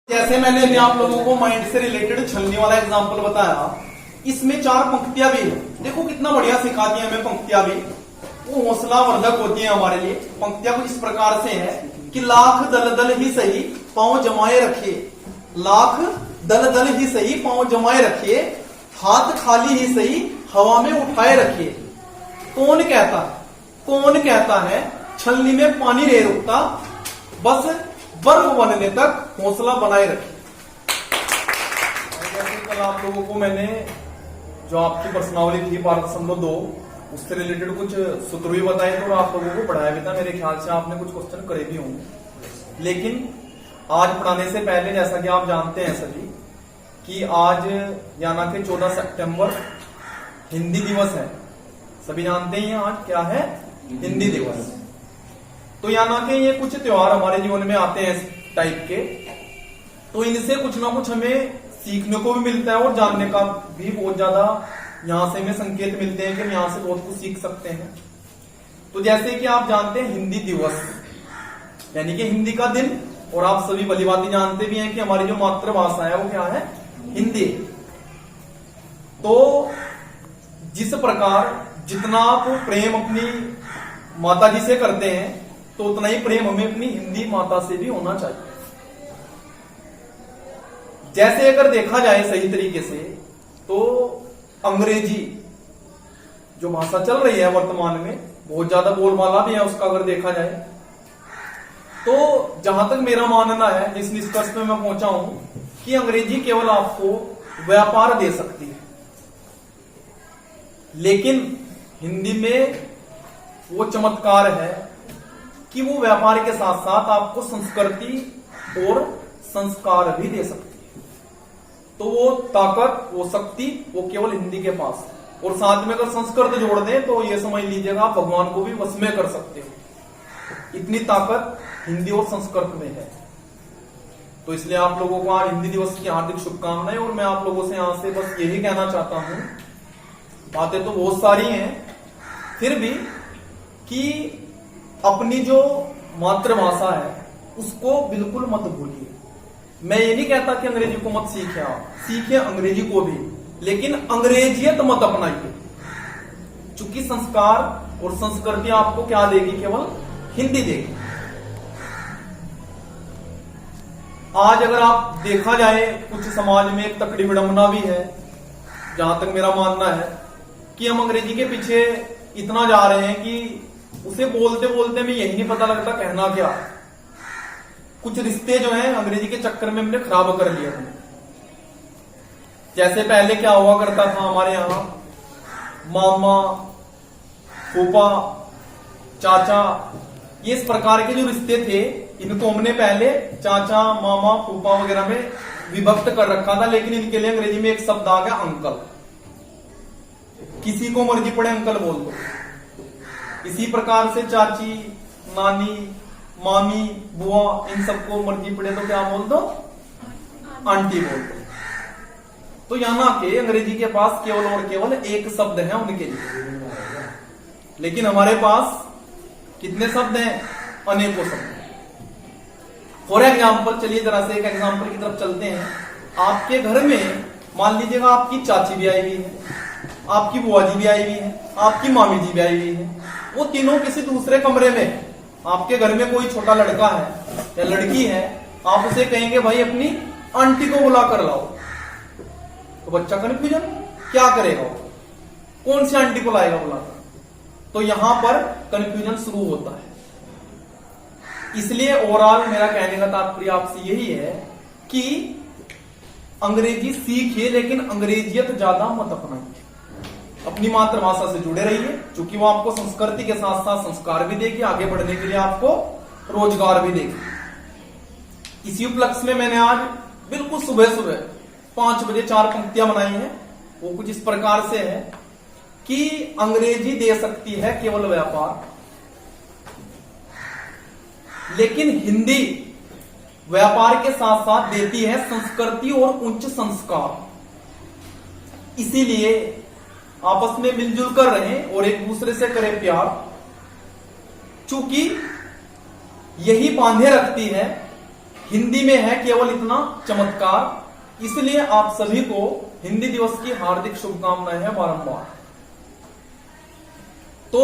जैसे मैंने अभी आप लोगों को माइंड से रिलेटेड छलनी वाला एग्जांपल बताया, इसमें 4 पंक्तियां भी है। देखो कितना बढ़िया सिखाती है हमें पंक्तियां भी, वो हौसला वर्धक होती है हमारे लिए। पंक्तियां कुछ इस प्रकार से है कि लाख दलदल ही सही पांव जमाए रखिए, लाख दलदल ही सही पांव जमाए रखिए, हाथ खाली ही सही हवा में उठाए रखिए। कौन कहता है छलनी में पानी नहीं रुकता, बस बर्फ बनने तक हौसला बनाए रखें। जैसे कल आप लोगों को मैंने जो आपकी पर्सनालिटी थी 12.2 उससे रिलेटेड कुछ सूत्र भी बताए थे और आप लोगों को पढ़ाया भी था। मेरे ख्याल से आपने कुछ क्वेश्चन करे भी होंगे, लेकिन आज पढ़ाने से पहले जैसा कि आप जानते हैं सभी कि आज यानी कि 14 सितंबर हिंदी दिवस है। सभी जानते हैं आज क्या है, हिंदी दिवस। तो यानी कि ये कुछ त्योहार हमारे जीवन में आते हैं इस टाइप के, तो इनसे कुछ ना कुछ हमें सीखने को भी मिलता है और जानने का भी बहुत ज्यादा यहां से हमें संकेत मिलते हैं कि हम यहां से बहुत कुछ सीख सकते हैं। तो जैसे कि आप जानते हैं हिंदी दिवस यानी कि हिंदी का दिन, और आप सभी भली भांति जानते भी हैं कि हमारी जो मातृभाषा है वो क्या है, हिंदी। तो जिस प्रकार जितना आप प्रेम अपनी माता जी से करते हैं तो उतना ही प्रेम हमें अपनी हिंदी माता से भी होना चाहिए। जैसे अगर देखा जाए सही तरीके से तो अंग्रेजी जो भाषा चल रही है वर्तमान में, बहुत ज्यादा बोलबाला भी है उसका अगर देखा जाए, तो जहां तक मेरा मानना है, जिस निष्कर्ष पे मैं पहुंचा हूं कि अंग्रेजी केवल आपको व्यापार दे सकती है, लेकिन हिंदी में वो चमत्कार है कि वो व्यापार के साथ साथ आपको संस्कृति और संस्कार भी दे सकती है। तो वो ताकत, वो शक्ति, वो केवल हिंदी के पास है। और साथ में अगर संस्कृत जोड़ दें तो ये समझ लीजिएगा आप भगवान को भी वश में कर सकते हो, इतनी ताकत हिंदी और संस्कृत में है। तो इसलिए आप लोगों को आज हिंदी दिवस की हार्दिक शुभकामनाएं। और मैं आप लोगों से यहां से बस यही कहना चाहता हूं, बातें तो बहुत सारी हैं फिर भी, कि अपनी जो मातृभाषा है उसको बिल्कुल मत भूलिए। मैं ये नहीं कहता कि अंग्रेजी को मत सीखे, आप सीखे अंग्रेजी को भी, लेकिन अंग्रेजियत मत अपनाइए, चूंकि संस्कार और संस्कृति आपको क्या देगी, केवल हिंदी देगी। आज अगर आप देखा जाए कुछ समाज में एक तकड़ी विडंबना भी है, जहां तक मेरा मानना है कि हम अंग्रेजी के पीछे इतना जा रहे हैं कि उसे बोलते बोलते में यही नहीं पता लगता कहना क्या। कुछ रिश्ते जो हैं अंग्रेजी के चक्कर में हमने खराब कर लिया है। जैसे पहले क्या हुआ करता था हमारे यहां, मामा, फूफा, चाचा, ये इस प्रकार के जो रिश्ते थे इनको हमने पहले चाचा, मामा, फूफा वगैरह में विभक्त कर रखा था, लेकिन इनके लिए अंग्रेजी में एक शब्द आ गया, अंकल। किसी को मर्जी पड़े अंकल बोल दो। इसी प्रकार से चाची, नानी, मामी, बुआ, इन सबको मर्जी पड़े तो क्या बोल दो, आंटी बोल दो। तो यहाँ के अंग्रेजी के पास केवल और केवल एक शब्द है उनके लिए, लेकिन हमारे पास कितने शब्द हैं, अनेकों शब्द। फॉर एग्जाम्पल, चलिए जरा से एक एग्जाम्पल की तरफ चलते हैं। आपके घर में मान लीजिएगा आपकी चाची भी आई हुई है, आपकी बुआ जी भी आई हुई है, आपकी मामी जी भी आई हुई है, वो तीनों किसी दूसरे कमरे में। आपके घर में कोई छोटा लड़का है या लड़की है, आप उसे कहेंगे भाई अपनी आंटी को बुला कर लाओ, तो बच्चा कन्फ्यूजन, क्या करेगा वो, कौन सी आंटी को लाएगा बुलाकर। तो यहां पर कन्फ्यूजन शुरू होता है। इसलिए ओवरऑल मेरा कहने का तात्पर्य आपसे यही है कि अंग्रेजी सीखिए, लेकिन अंग्रेजियत ज्यादा मत अपनाइए। अपनी मातृभाषा से जुड़े रहिए, क्योंकि वो आपको संस्कृति के साथ साथ संस्कार भी देगी, आगे बढ़ने के लिए आपको रोजगार भी देगी। इसी उपलक्ष्य में मैंने आज बिल्कुल सुबह सुबह 5 बजे 4 पंक्तियां बनाई हैं। वो कुछ इस प्रकार से है कि अंग्रेजी दे सकती है केवल व्यापार, लेकिन हिंदी व्यापार के साथ साथ देती है संस्कृति और उच्च संस्कार। इसीलिए आपस में मिलजुल कर रहें और एक दूसरे से करें प्यार, चूंकि यही बांधे रखती है हिंदी में है केवल इतना चमत्कार। इसलिए आप सभी को हिंदी दिवस की हार्दिक शुभकामनाएं हैं बारंबार। तो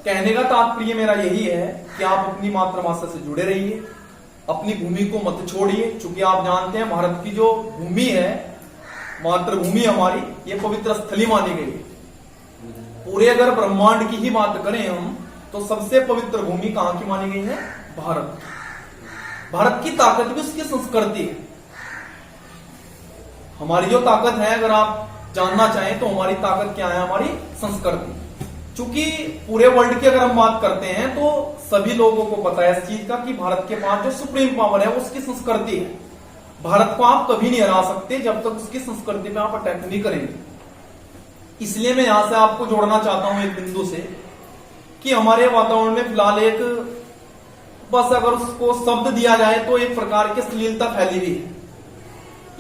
कहने का तात्पर्य मेरा यही है कि आप अपनी मातृभाषा से जुड़े रहिए, अपनी भूमि को मत छोड़िए। चूंकि आप जानते हैं भारत की जो भूमि है, मातृभूमि हमारी, ये पवित्र स्थली मानी गई है। पूरे अगर ब्रह्मांड की ही बात करें हम, तो सबसे पवित्र भूमि कहां की मानी गई है? भारत की। भारत की ताकत भी उसकी संस्कृति है। हमारी जो ताकत है, अगर आप जानना चाहें तो हमारी ताकत क्या है? हमारी संस्कृति। चूंकि पूरे वर्ल्ड की अगर हम बात करते हैं तो सभी लोगों को पता है इस चीज का कि भारत के पास जो सुप्रीम पावर है वो उसकी संस्कृति है। भारत को आप कभी नहीं हरा सकते जब तक उसकी संस्कृति पे आप अटैक नहीं करेंगे। इसलिए मैं यहां से आपको जोड़ना चाहता हूं एक बिंदु से कि हमारे वातावरण में फिलहाल एक, बस अगर उसको शब्द दिया जाए तो एक प्रकार की अश्लीलता फैली हुई है।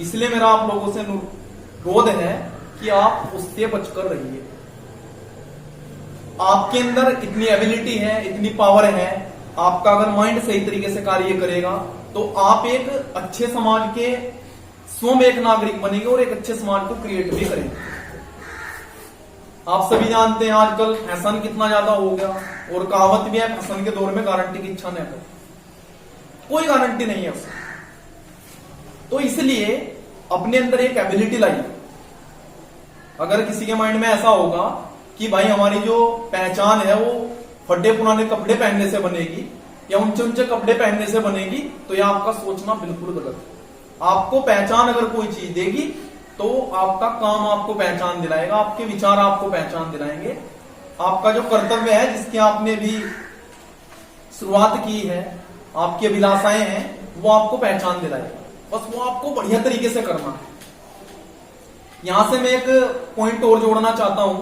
इसलिए मेरा आप लोगों से अनुरोध है कि आप उससे बचकर रहिए। आपके अंदर इतनी एबिलिटी है, इतनी पावर है, आपका अगर माइंड सही तरीके से कार्य करेगा तो आप एक अच्छे समाज के स्वयं एक नागरिक बनेंगे और एक अच्छे समाज को क्रिएट भी करेंगे। आप सभी जानते हैं आजकल फैशन कितना ज्यादा हो गया, और कहावत भी है, फैशन के दौर में गारंटी की इच्छा नहीं है। कोई गारंटी नहीं है उससे। तो इसलिए अपने अंदर एक एबिलिटी लाइए। अगर किसी के माइंड में ऐसा होगा कि भाई हमारी जो पहचान है वो फटे पुराने कपड़े पहनने से बनेगी या ऊंचे ऊंचे कपड़े पहनने से बनेगी, तो यह आपका सोचना बिल्कुल गलत है। आपको पहचान अगर कोई चीज देगी तो आपका काम आपको पहचान दिलाएगा, आपके विचार आपको पहचान दिलाएंगे। आपका जो कर्तव्य है, जिसकी आपने भी शुरुआत की है, आपकी अभिलाषाएं हैं, वो आपको पहचान दिलाएगा। बस वो आपको बढ़िया तरीके से करना है। यहां से मैं एक पॉइंट और जोड़ना चाहता हूं।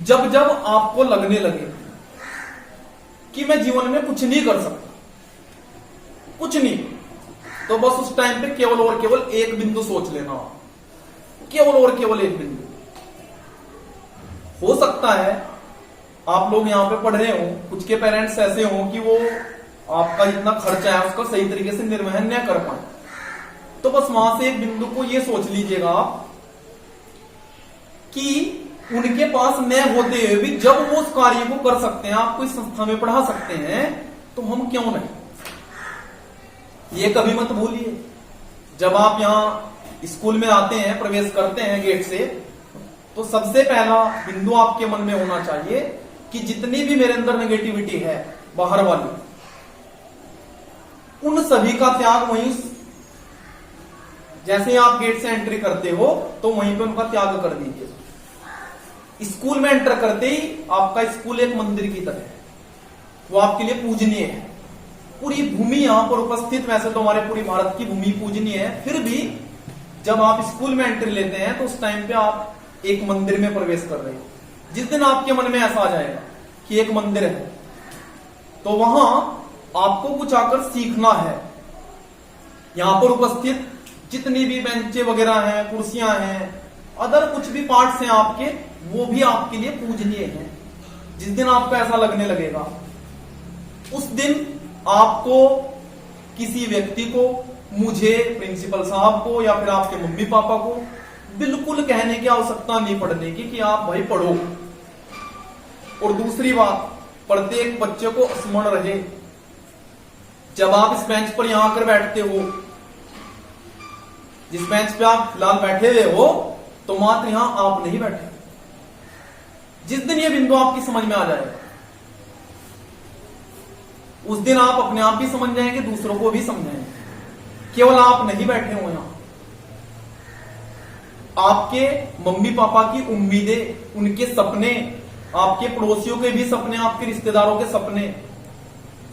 जब जब आपको लगने लगे कि मैं जीवन में कुछ नहीं कर सकता, कुछ नहीं, तो बस उस टाइम पे केवल और केवल एक बिंदु सोच लेना। केवल और केवल एक बिंदु। हो सकता है आप लोग यहां पे पढ़ रहे हो, कुछ के पेरेंट्स ऐसे हो कि वो आपका जितना खर्चा है उसका सही तरीके से निर्वहन न कर पाए, तो बस वहां से एक बिंदु को ये सोच लीजिएगा आप कि उनके पास न होते हुए भी जब वो उस कार्य को कर सकते हैं, आपको इस संस्था में पढ़ा सकते हैं, तो हम क्यों नहीं? ये कभी मत भूलिए। जब आप यहां स्कूल में आते हैं, प्रवेश करते हैं गेट से, तो सबसे पहला बिंदु आपके मन में होना चाहिए कि जितनी भी मेरे अंदर नेगेटिविटी है बाहर वाली, उन सभी का त्याग वहीं, जैसे आप गेट से एंट्री करते हो तो वहीं पे उनका त्याग कर दीजिए। स्कूल में एंटर करते ही आपका स्कूल एक मंदिर की तरह है, वो आपके लिए पूजनीय है। पूरी भूमि यहां पर उपस्थित, वैसे तो हमारे पूरी भारत की भूमि पूजनीय है, फिर भी जब आप स्कूल में एंट्री लेते हैं तो उस टाइम पे आप एक मंदिर में प्रवेश कर रहे हो। जिस दिन आपके मन में ऐसा आ जाएगा कि एक मंदिर है, तो वहां आपको कुछ आकर सीखना है। यहां पर उपस्थित जितनी भी बेंचे वगैरह हैं, कुर्सियां हैं, अदर कुछ भी पार्ट्स हैं आपके, वो भी आपके लिए पूजनीय हैं। जिस दिन आपको ऐसा लगने लगेगा, उस दिन आपको किसी व्यक्ति को, मुझे, प्रिंसिपल साहब को या फिर आपके मम्मी पापा को बिल्कुल कहने की आवश्यकता नहीं पड़ने की कि आप भाई पढ़ो। और दूसरी बात, प्रत्येक बच्चे को स्मरण रहे, जब आप इस बेंच पर यहां आकर बैठते हो, जिस बेंच पे आप फिलहाल बैठे हुए हो, तो मात्र यहां आप नहीं बैठे। जिस दिन ये बिंदु आपकी समझ में आ जाएगा, उस दिन आप अपने आप भी समझ जाएंगे, दूसरों को भी समझाएंगे। केवल आप नहीं बैठे हो यहां, आपके मम्मी पापा की उम्मीदें, उनके सपने, आपके पड़ोसियों के भी सपने, आपके रिश्तेदारों के सपने,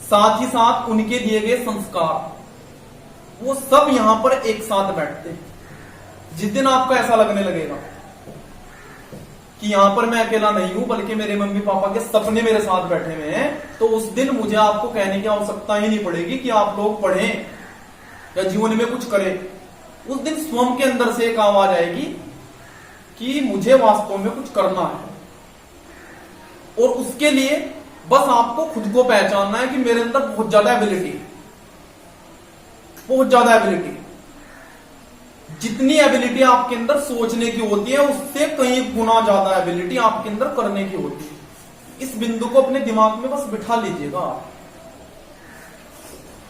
साथ ही साथ उनके दिए गए संस्कार, वो सब यहां पर एक साथ बैठते हैं। जिस दिन आपको ऐसा लगने लगेगा कि यहां पर मैं अकेला नहीं हूं, बल्कि मेरे मम्मी पापा के सपने मेरे साथ बैठे हुए हैं, तो उस दिन मुझे आपको कहने की आवश्यकता ही नहीं पड़ेगी कि आप लोग पढ़ें या जीवन में कुछ करें। उस दिन स्वयं के अंदर से एक आवाज आएगी कि मुझे वास्तव में कुछ करना है, और उसके लिए बस आपको खुद को पहचानना है कि मेरे अंदर बहुत ज्यादा एबिलिटी, बहुत ज्यादा एबिलिटी। जितनी एबिलिटी आपके अंदर सोचने की होती है उससे कई गुना ज्यादा एबिलिटी आपके अंदर करने की होती है। इस बिंदु को अपने दिमाग में बस बिठा लीजिएगा।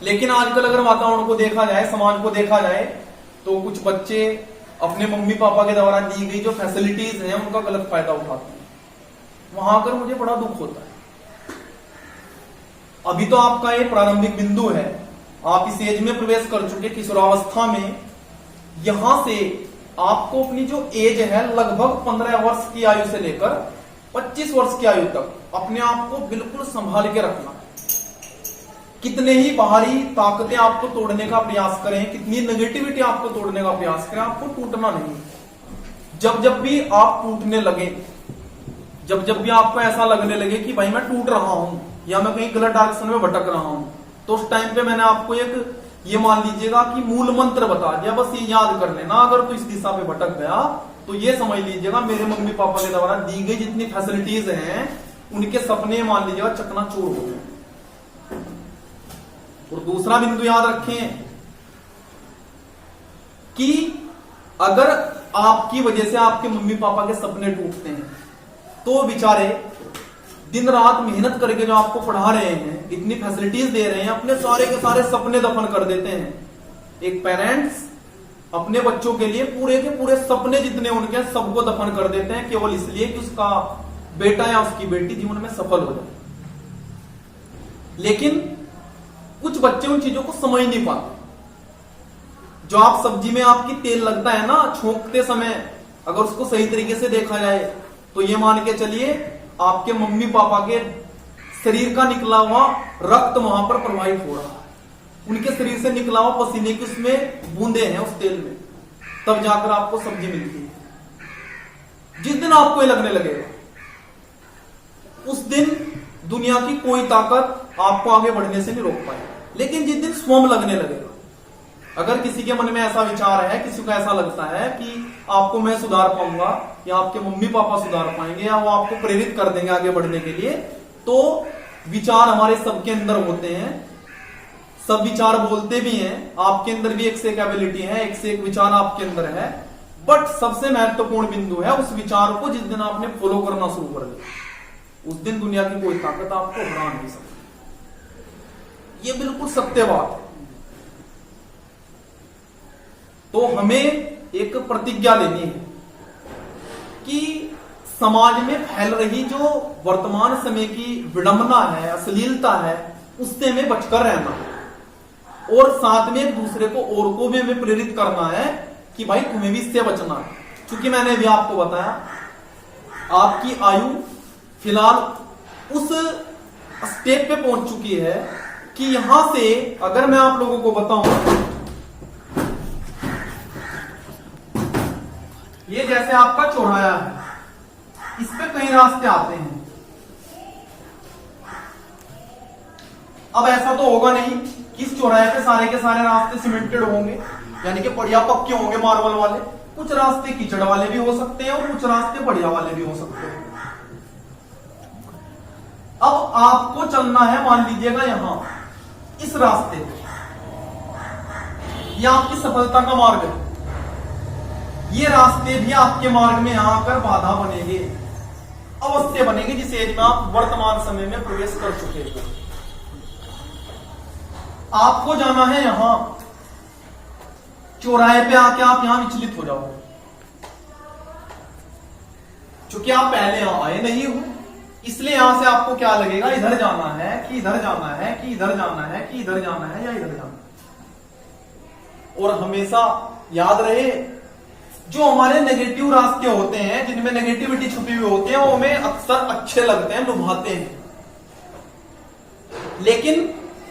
लेकिन आजकल अगर वातावरण को देखा जाए, समाज को देखा जाए, तो कुछ बच्चे अपने मम्मी पापा के द्वारा दी गई जो फैसिलिटीज हैं उनका गलत फायदा उठाते हैं। वहां आकर मुझे बड़ा दुख होता है। अभी तो आपका ये प्रारंभिक बिंदु है, आप इस एज में प्रवेश कर चुके, किशोरावस्था में। यहां से आपको अपनी जो एज है लगभग 15 वर्ष की आयु से लेकर 25 वर्ष की आयु तक अपने आप को बिल्कुल संभाल के रखना है। कितने ही बाहरी ताकतें आपको तोड़ने का प्रयास करें, कितनी नेगेटिविटी आपको तोड़ने का प्रयास करें, आपको टूटना नहीं। जब जब भी आप टूटने लगे, जब जब भी आपको ऐसा लगने लगे कि भाई मैं टूट रहा हूं या मैं कहीं गलत डायरेक्शन में भटक रहा हूं, तो उस टाइम पे मैंने आपको एक ये मान लीजिएगा कि मूल मंत्र बता दिया, बस ये याद कर लेना। अगर तो इस दिशा पे भटक गया तो ये समझ लीजिएगा मेरे मम्मी पापा के द्वारा दी गई जितनी फैसिलिटीज हैं उनके सपने मान लीजिएगा चकनाचूर हो गए। और दूसरा बिंदु याद रखें कि अगर आपकी वजह से आपके मम्मी पापा के सपने टूटते हैं तो बेचारे दिन रात मेहनत करके जो आपको पढ़ा रहे हैं, इतनी फैसिलिटीज दे रहे हैं, अपने सारे के सारे सपने दफन कर देते हैं। एक पेरेंट्स अपने बच्चों के लिए पूरे के पूरे सपने जितने उनके सबको दफन कर देते हैं केवल इसलिए कि उसका बेटा या उसकी बेटी जीवन में सफल हो जाए। लेकिन कुछ बच्चे उन चीजों को समझ नहीं पाते। जो आप सब्जी में आपकी तेल लगता है ना छोंकते समय, अगर उसको सही तरीके से देखा जाए तो ये मान के चलिए आपके मम्मी पापा के शरीर का निकला हुआ रक्त वहां पर प्रवाहित हो रहा है, उनके शरीर से निकला हुआ पसीने की उसमें बूंदे हैं उस तेल में, तब जाकर आपको सब्जी मिलती है। जिस दिन आपको ये लगने लगेगा उस दिन दुनिया की कोई ताकत आपको आगे बढ़ने से नहीं रोक पाएगी। लेकिन जिस दिन स्वयं लगने लगेगा, अगर किसी के मन में ऐसा विचार है, किसी को ऐसा लगता है कि आपको मैं सुधार पाऊंगा या आपके मम्मी पापा सुधार पाएंगे या वो आपको प्रेरित कर देंगे आगे बढ़ने के लिए, तो विचार हमारे सबके अंदर होते हैं, सब विचार बोलते भी हैं। आपके अंदर भी एक से एक एबिलिटी है, एक से एक विचार आपके अंदर है। बट सबसे महत्वपूर्ण बिंदु है उस विचार को जिस दिन आपने फॉलो करना शुरू कर दिया उस दिन दुनिया की कोई ताकत आपको हरा नहीं सकती। ये बिल्कुल सत्य बात है। तो हमें एक प्रतिज्ञा लेनी है कि समाज में फैल रही जो वर्तमान समय की विडंबना है, अश्लीलता है, उससे हमें बचकर रहना है। और साथ में एक दूसरे को और को भी हमें प्रेरित करना है कि भाई तुम्हें भी इससे बचना है। क्योंकि मैंने भी आपको बताया आपकी आयु फिलहाल उस स्टेप पे पहुंच चुकी है कि यहां से अगर मैं आप लोगों को बताऊं, ये जैसे आपका चौराहा है, इस पे कई रास्ते आते हैं। अब ऐसा तो होगा नहीं कि इस चौराहे पे सारे के सारे रास्ते सीमेंटेड होंगे, यानी कि बढ़िया पक्के होंगे मार्बल वाले। कुछ रास्ते कीचड़ वाले भी हो सकते हैं और कुछ रास्ते बढ़िया वाले भी हो सकते हैं। अब आपको चलना है मान लीजिएगा यहां इस रास्ते पे, यह आपकी सफलता का मार्ग है। ये रास्ते भी आपके मार्ग में यहां आकर बाधा बनेंगे, अवश्य बनेंगे, जिस एज में आप वर्तमान समय में प्रवेश कर चुके हैं। आपको जाना है यहां चौराहे पे आके आप यहां विचलित हो जाओगे, क्योंकि आप पहले यहां आए नहीं हो। इसलिए यहां से आपको क्या लगेगा, इधर जाना है कि इधर जाना है कि इधर जाना है कि इधर जाना है या इधर जाना है। और हमेशा याद रहे जो हमारे नेगेटिव रास्ते होते हैं, जिनमें नेगेटिविटी छुपी हुई होती है, वो हमें अक्सर अच्छे लगते हैं, लुभाते हैं। लेकिन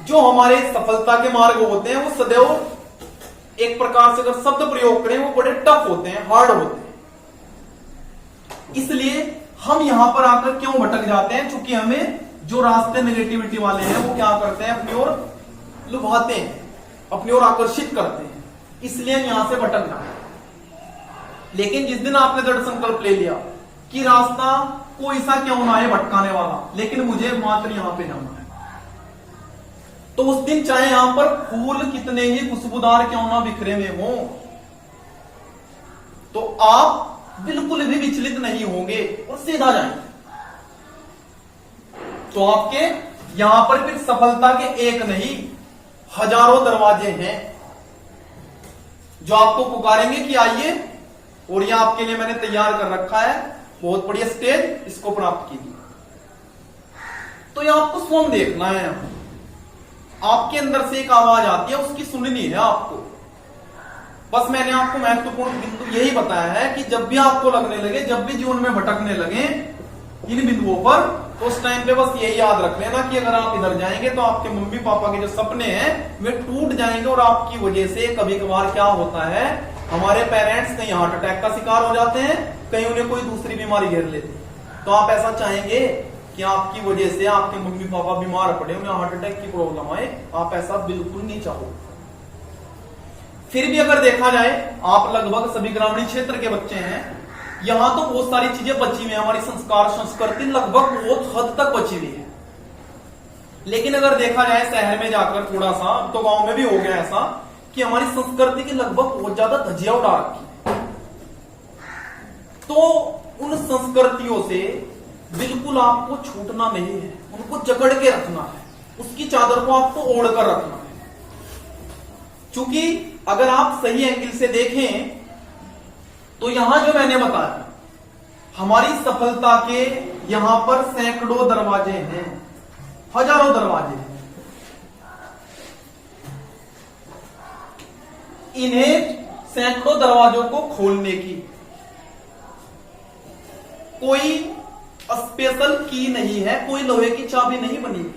जो हमारे सफलता के मार्ग होते हैं वो सदैव एक प्रकार से अगर शब्द प्रयोग करें वो बड़े टफ होते हैं, हार्ड होते हैं। इसलिए हम यहां पर आकर क्यों भटक जाते हैं, क्योंकि हमें जो रास्ते नेगेटिविटी वाले हैं वो क्या करते हैं, अपनी ओर लुभाते हैं, अपनी ओर आकर्षित करते हैं। इसलिए हम यहां से भटक जाते हैं। लेकिन जिस दिन आपने दृढ़ संकल्प ले लिया कि रास्ता कोई सा क्यों ना है भटकाने वाला, लेकिन मुझे मात्र यहां पे जाना है। तो उस दिन चाहे यहां पर फूल कितने ही खुशबूदार क्यों ना बिखरे हुए हो, तो आप बिल्कुल भी विचलित नहीं होंगे और सीधा जाएंगे। तो आपके यहां पर फिर सफलता के एक नहीं हजारों दरवाजे हैं जो आपको पुकारेंगे कि आइए, और यह आपके लिए मैंने तैयार कर रखा है बहुत बढ़िया स्टेज, इसको प्राप्त कीजिए। तो यह आपको स्वयं देखना है, आपके अंदर से एक आवाज आती है, उसकी सुननी है आपको। बस मैंने आपको महत्वपूर्ण बिंदु यही बताया है कि जब भी आपको लगने लगे, जब भी जीवन में भटकने लगे इन बिंदुओं पर, तो उस टाइम पे बस यही याद रख लेना कि अगर आप इधर जाएंगे तो आपके मम्मी पापा के जो सपने हैं वे टूट जाएंगे, और आपकी वजह से कभी कभार क्या होता है, हमारे पेरेंट्स कहीं हार्ट अटैक का शिकार हो जाते हैं, कहीं उन्हें कोई दूसरी बीमारी घेर लेती है। तो आप ऐसा चाहेंगे कि आपकी वजह से आपके मम्मी पापा बीमार पड़े, उन्हें हार्ट अटैक की प्रॉब्लम आए? आप ऐसा बिल्कुल नहीं चाहो। फिर भी अगर देखा जाए, आप लगभग सभी ग्रामीण क्षेत्र के बच्चे हैं, यहां तो बहुत सारी चीजें बची हुई है, हमारी संस्कार संस्कृति लगभग बहुत हद तक बची हुई है। लेकिन अगर देखा जाए शहर में जाकर थोड़ा सा, तो गांव में भी हो गया ऐसा कि हमारी संस्कृति की लगभग बहुत ज्यादा धज्जियां उड़ा रखी है। तो उन संस्कृतियों से बिल्कुल आपको छूटना नहीं है, उनको जकड़ के रखना है, उसकी चादर को आपको ओढ़ कर रखना है। क्योंकि अगर आप सही एंगल से देखें तो यहां जो मैंने बताया, हमारी सफलता के यहां पर सैकड़ों दरवाजे हैं, हजारों दरवाजे हैं। इन्हें सैकड़ों दरवाजों को खोलने की कोई स्पेशल की नहीं है, कोई लोहे की चाबी नहीं बनी है।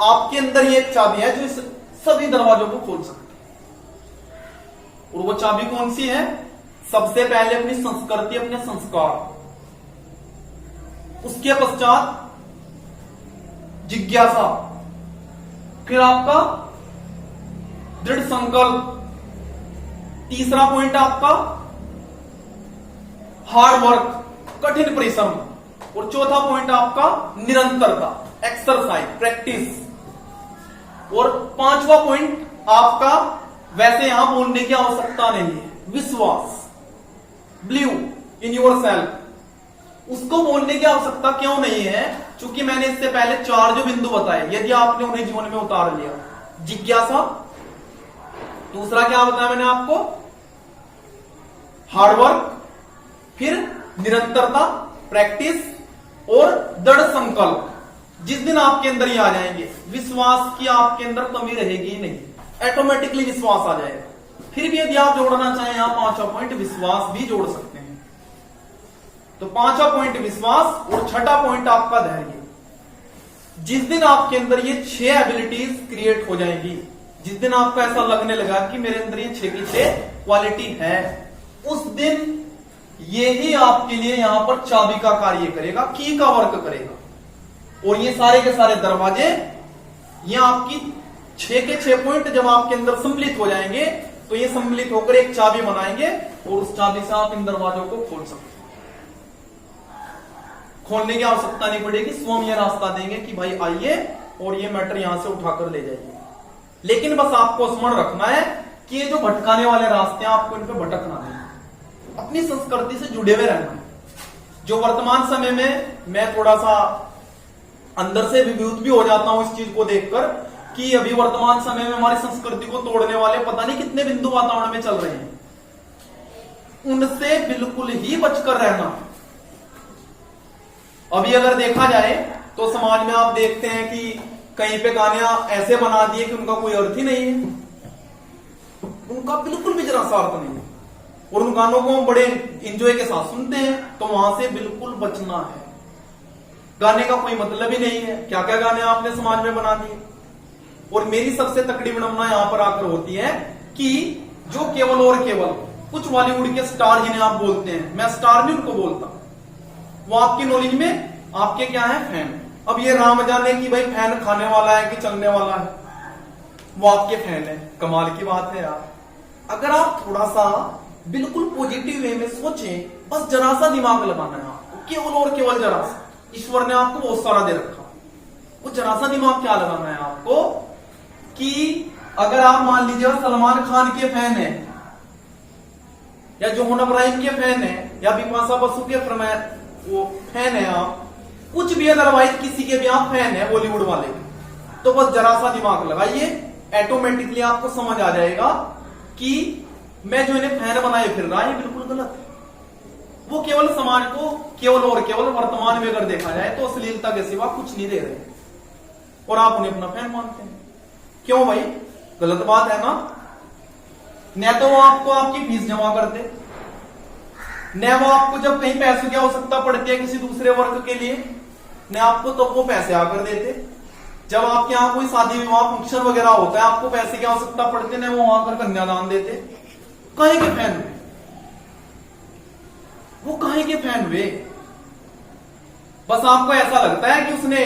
आपके अंदर ये एक चाबी है जो इस सभी दरवाजों को खोल सकती है। और वो चाबी कौन सी है? सबसे पहले अपनी संस्कृति, अपने संस्कार, उसके पश्चात जिज्ञासा, फिर आपका दृढ़ संकल्प, तीसरा पॉइंट आपका हार्ड वर्क, कठिन परिश्रम, और चौथा पॉइंट आपका निरंतरता, एक्सरसाइज, प्रैक्टिस, और पांचवा पॉइंट आपका, वैसे यहां बोलने की आवश्यकता नहीं है, विश्वास, बिलीव इन योर सेल्फ। उसको बोलने की आवश्यकता क्यों नहीं है? क्योंकि मैंने इससे पहले चार जो बिंदु बताए, यदि आपने उन्हें जीवन में उतार लिया, जिज्ञासा, दूसरा क्या बताया मैंने आपको, हार्डवर्क, फिर निरंतरता, प्रैक्टिस, और दृढ़ संकल्प, जिस दिन आपके अंदर ही आ जाएंगे, विश्वास की आपके अंदर कमी रहेगी नहीं, ऑटोमेटिकली विश्वास आ जाएगा। फिर भी यदि आप जोड़ना चाहें यहां पांचवा पॉइंट विश्वास भी जोड़ सकते हैं। तो पांचवा पॉइंट विश्वास, और छठा पॉइंट आपका धैर्य। जिस दिन आपके अंदर ये 6 एबिलिटीज क्रिएट हो जाएंगी, जिस दिन आपको ऐसा लगने लगा कि मेरे अंदर ये 6 की 6 क्वालिटी है, उस दिन ये ही आपके लिए यहां पर चाबी का कार्य करेगा, की का वर्क करेगा। और ये सारे के सारे दरवाजे, ये आपकी 6 के 6 पॉइंट जब आपके अंदर सम्मिलित हो जाएंगे, तो ये सम्मिलित होकर एक चाबी बनाएंगे, और उस चाबी से आप इन दरवाजों को खोल सकते हैं। खोलने की आवश्यकता नहीं पड़ेगी, स्वयं ये रास्ता देंगे कि भाई आइए और ये मैटर यहां से उठाकर ले जाइए। लेकिन बस आपको स्मरण रखना है कि ये जो भटकाने वाले रास्ते हैं, आपको इन पे भटकना नहीं, अपनी संस्कृति से जुड़े हुए रहना है। जो वर्तमान समय में मैं थोड़ा सा अंदर से विभूत भी हो जाता हूं इस चीज को देखकर कि अभी वर्तमान समय में हमारी संस्कृति को तोड़ने वाले पता नहीं कितने बिंदु वातावरण में चल रहे हैं, उनसे बिल्कुल ही बचकर रहना। अभी अगर देखा जाए तो समाज में आप देखते हैं कि कहीं पे गाने ऐसे बना दिए कि उनका कोई अर्थ ही नहीं है, उनका बिल्कुल भी जरा सा अर्थ नहीं है, और उन गानों को हम बड़े इंजॉय के साथ सुनते हैं। तो वहां से बिल्कुल बचना है। गाने का कोई मतलब ही नहीं है, क्या क्या गाने आपने समाज में बना दिए। और मेरी सबसे तकड़ी विडंबना यहां पर आकर होती है कि जो केवल और केवल कुछ बॉलीवुड के स्टार जिन्हें आप बोलते हैं, मैं स्टार नहीं उनको बोलता, वो आपकी नॉलेज में आपके क्या है, फैन। अब ये राम जाने की भाई फैन खाने वाला है कि चलने वाला है, वो आपके फैन है। कमाल की बात है यार। अगर आप थोड़ा सा बिल्कुल पॉजिटिव वे में सोचें, बस जरा सा दिमाग लगाना है आपको, केवल और केवल जरा सा, ईश्वर ने आपको बहुत सारा दे रखा। वो जरा सा दिमाग क्या लगाना है आपको कि अगर आप मान लीजिए सलमान खान के फैन है या जोहन इब्राहिम के फैन है या बिपाशा बसु के वो फैन है, आप कुछ भी अदरवाइज किसी के भी आप फैन है बॉलीवुड वाले, तो बस जरा सा दिमाग लगाइए, ऑटोमेटिकली आपको समझ आ जाएगा कि मैं जो इन्हें फैन बनाए फिर रहा है बिल्कुल गलत है। वो केवल समाज को केवल और केवल वर्तमान में अगर देखा जाए तो अश्लीलता के सिवा कुछ नहीं दे रहे और आप उन्हें अपना फैन मानते हैं। क्यों भाई, गलत बात है ना। न तो वो आपको आपकी फीस जमा कर दे, न वो आपको जब कहीं पैसों की आवश्यकता पड़ती है किसी दूसरे वर्ग के लिए, न आपको तो वो पैसे आकर देते। जब आपके यहाँ कोई शादी विवाह फंक्शन वगैरह होता है, आपको पैसे की आवश्यकता पड़ती है, न वो वहां कर कन्यादान देते। कहीं के फैन हुए वो, कहीं के फैन हुए। बस आपको ऐसा लगता है कि उसने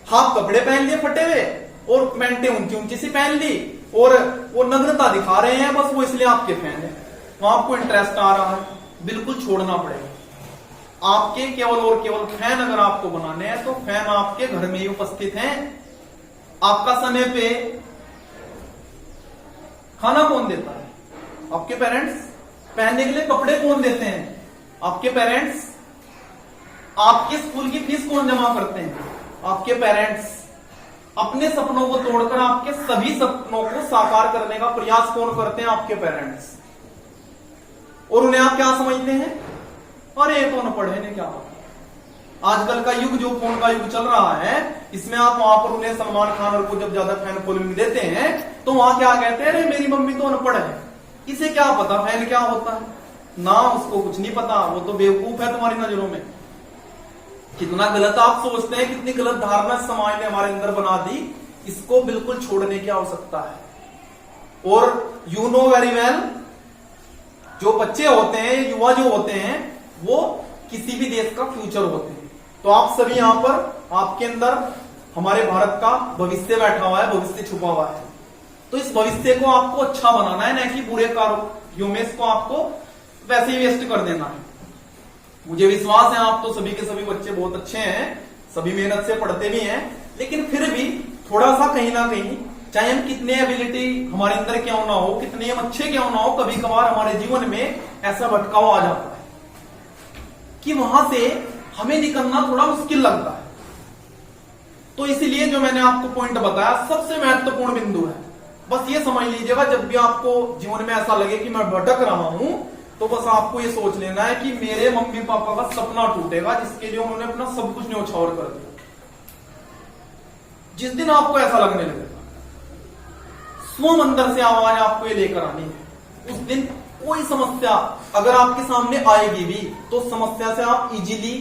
हाफ कपड़े पहन लिए फटे हुए और पैंटें ऊंची ऊंची सी पहन ली और वो नग्नता दिखा रहे हैं, बस वो इसलिए आपके फैन है। तो आपको इंटरेस्ट आ रहा है, बिल्कुल छोड़ना पड़ेगा। आपके केवल और केवल फैन अगर आपको बनाने हैं तो फैन आपके घर में ही उपस्थित हैं। आपका समय पे खाना कौन देता है? आपके पेरेंट्स। पहनने के लिए कपड़े कौन देते हैं? आपके पेरेंट्स। आपके स्कूल की फीस कौन जमा करते हैं? आपके पेरेंट्स। अपने सपनों को तोड़कर आपके सभी सपनों को साकार करने का प्रयास कौन करते हैं? आपके पेरेंट्स। और उन्हें आप क्या समझते हैं? अरे ये तो अनपढ़ है, क्या पता। आजकल का युग जो फोन का युग चल रहा है, इसमें आप वहां पर उन्हें सलमान खान और को जब ज्यादा फैन फॉलोइंग देते हैं तो वहां क्या कहते हैं? अरे मेरी मम्मी तो अनपढ़ है, इसे क्या पता फैन क्या होता है। ना उसको कुछ नहीं पता, वो तो बेवकूफ है तुम्हारी नजरों में। कितना गलत आप सोचते हैं, कितनी गलत धारणा समाज ने हमारे अंदर बना दी। इसको बिल्कुल छोड़ने की आवश्यकता है। और यू नो वेरी वेल, जो बच्चे होते हैं, युवा जो होते हैं, वो किसी भी देश का फ्यूचर होते हैं। तो आप सभी यहां पर, आपके अंदर हमारे भारत का भविष्य बैठा हुआ है, भविष्य छुपा हुआ है। तो इस भविष्य को आपको अच्छा बनाना है, न कि बुरे कार्यों में इसको आपको वैसे ही वेस्ट कर देना है। मुझे विश्वास है आप तो सभी के सभी बच्चे बहुत अच्छे हैं, सभी मेहनत से पढ़ते भी हैं, लेकिन फिर भी थोड़ा सा कहीं ना कहीं, चाहे हम कितने एबिलिटी हमारे अंदर क्यों ना हो, कितने हम अच्छे क्यों ना हो, कभी कभार हमारे जीवन में ऐसा भटकाव आ जाता है कि वहां से हमें निकलना थोड़ा मुश्किल लगता है। तो इसीलिए जो मैंने आपको पॉइंट बताया सबसे महत्वपूर्ण बिंदु है। बस ये समझ लीजिएगा, जब भी आपको जीवन में ऐसा लगे कि मैं भटक रहा हूं, तो बस आपको ये सोच लेना है कि मेरे मम्मी पापा का सपना टूटेगा जिसके लिए उन्होंने अपना सब कुछ न्यौछावर कर दिया। जिस दिन आपको ऐसा लगने लगेगा, स्वयं अंदर से आवाज आपको ये लेकर आनी है, उस दिन कोई समस्या अगर आपके सामने आएगी भी तो समस्या से आप इजीली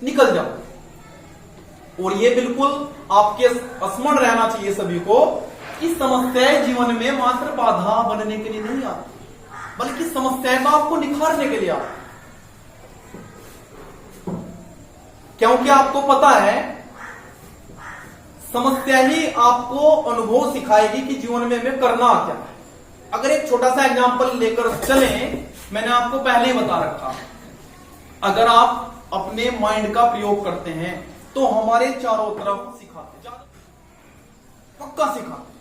निकल जाओ। और ये बिल्कुल आपके स्मरण रहना चाहिए सभी को कि समस्याएं जीवन में मात्र बाधा बनने के लिए नहीं आती, बल्कि समस्याएं को आपको निखारने के लिए आती। क्योंकि आपको पता है समस्या ही आपको अनुभव सिखाएगी कि जीवन में हमें करना क्या है। अगर एक छोटा सा एग्जांपल लेकर चलें, मैंने आपको पहले ही बता रखा, अगर आप अपने माइंड का प्रयोग करते हैं तो हमारे चारों तरफ सिखाते, पक्का सिखाते।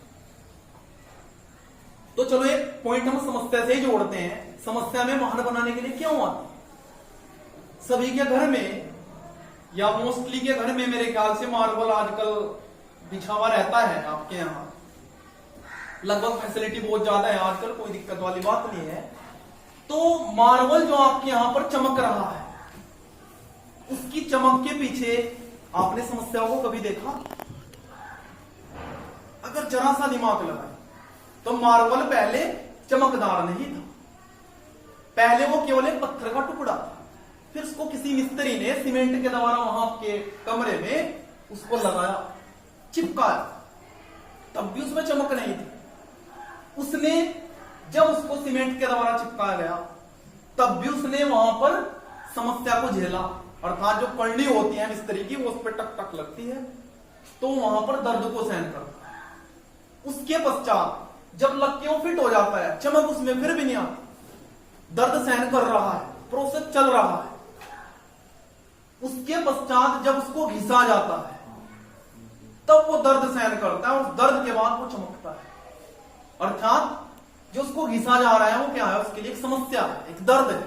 तो चलो एक पॉइंट हम समस्या से ही जोड़ते हैं। समस्या में महान बनाने के लिए क्यों आती? सभी के घर में या मोस्टली के घर में मेरे ख्याल से मार्बल आजकल बिछा हुआ रहता है। आपके यहाँ लगभग फैसिलिटी बहुत ज्यादा है आजकल, कोई दिक्कत वाली बात नहीं है। तो मार्बल जो आपके यहां पर चमक रहा है, उसकी चमक के पीछे आपने समस्याओं को कभी देखा? अगर जरा सा दिमाग लगाए तो मार्बल पहले चमकदार नहीं था, पहले वो केवल एक पत्थर का टुकड़ा था। फिर उसको किसी मिस्त्री ने सीमेंट के द्वारा वहां के कमरे में उसको लगाया, चिपकाया, तब भी उसमें चमक नहीं थी। उसने जब उसको सीमेंट के द्वारा चिपकाया गया तब भी उसने वहां पर समस्या को झेला, अर्थात जो कड़ी होती है मिस्त्री की वो उस पर टक टक लगती है तो वहां पर दर्द को सहन करता है। उसके पश्चात जब लग के वो फिट हो जाता है, चमक उसमें फिर भी नहीं आती, दर्द सहन कर रहा है, प्रोसेस चल रहा है। उसके पश्चात जब उसको घिसा जाता है तब वो दर्द सहन करता है और उस दर्द के बाद वो चमकता है। अर्थात जो उसको घिसा जा रहा है वो क्या है, उसके लिए एक समस्या है, एक दर्द है।